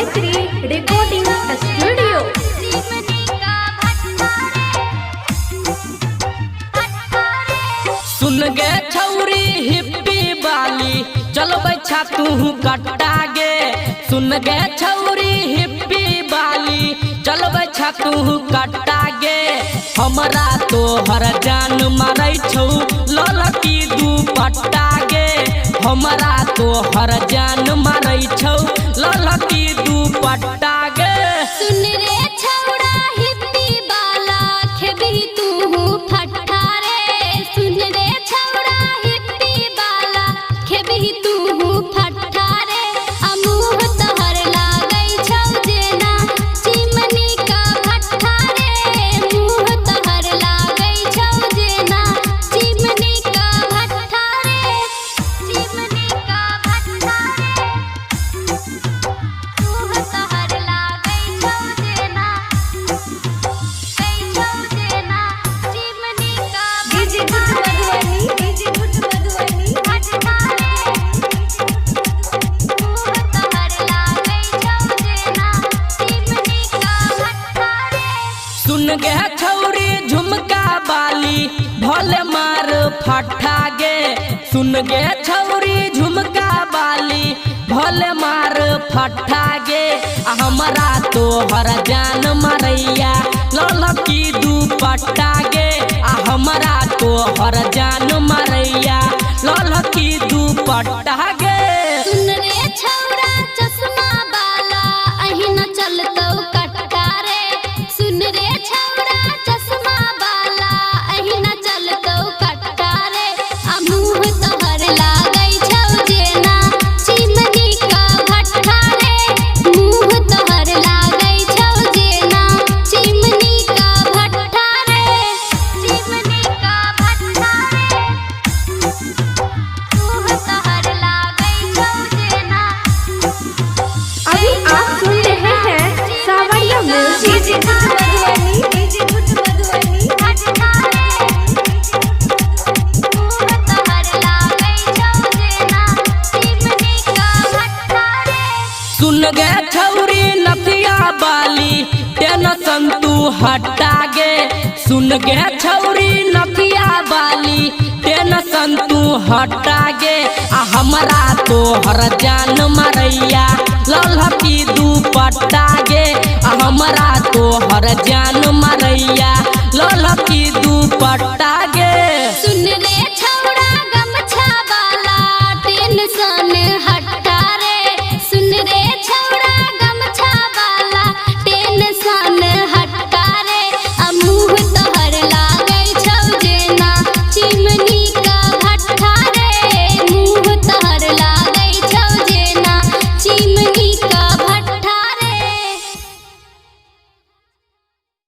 Gayatri recording studio. सुन गे छौरी हिप्पी वाली चल बैठा तू कट्टा गे। सुन गे छौरी हिप्पी वाली चल बैठा तू कट्टा गे। हमरा तो हर जान मारै छौ ललकी दुपट्टा गे। हमरा तो हर जान मारै छौ ललकी दुपट्टा गे। सुन रे छौड़ा हिप्पी वाला खेबी तू फट्टा रे। सुन रे छौड़ा हिप्पी वाला खेबी तू फट्टा रे। मुँह तोहर लागै छौ जेना चिमनी का भट्ठा रे। मुँह तोहर लागै छौ जेना चिमनी का भट्ठा रे। चिमनी का भट्ठा रे। मुँह तोहर लागै छौ जेना चिमनी का डीजे कुछ मधुबनी भट्ठा रे। मुँह तोहर लागै छौ जेना चिमनी का भट्ठा रे। सुन गे छौरी झुमका बाली भले मार फट्टा गे। सुन गे छौरी झुमका बाली भले मार फट्टा गे। हमरा तो हर जान मारैया ललकी दुपट्टा गे। हमरा तो हर जान मारैया ललकी दुपट्टा गे। सुन रे छौड़ा चश्मा वाला अहिना चलतौ कट्टा रे। सुन रे छौड़ा चश्मा वाला अहिना चलतौ कट्टा रे। मुँह तोहर लागै छौ जेना चिमनी का भट्ठा रे। मुँह तोहर लागै छौ जेना चिमनी का भट्ठा रे। चिमनी का भट्ठा रे। मुँह तोहर लागै छौ जेना। अभी आप सुन रहे हैं सावरिया म्यूजिक। डीजे कुछ मधुबनी भट्ठा रे। मुँह तोहर लागै छौ जेना चिमनी का भट्ठा रे। सुन गे छौरी नथिया बाली टेंशन तू हटा गे। सुन गे छौरी नथिया बाली टेंशन तू हटा गे। हमरा तो हर जान मारैया ललकी दुपट्टा गे। हमरा तो हर जान मारैया ललकी दुपट्टा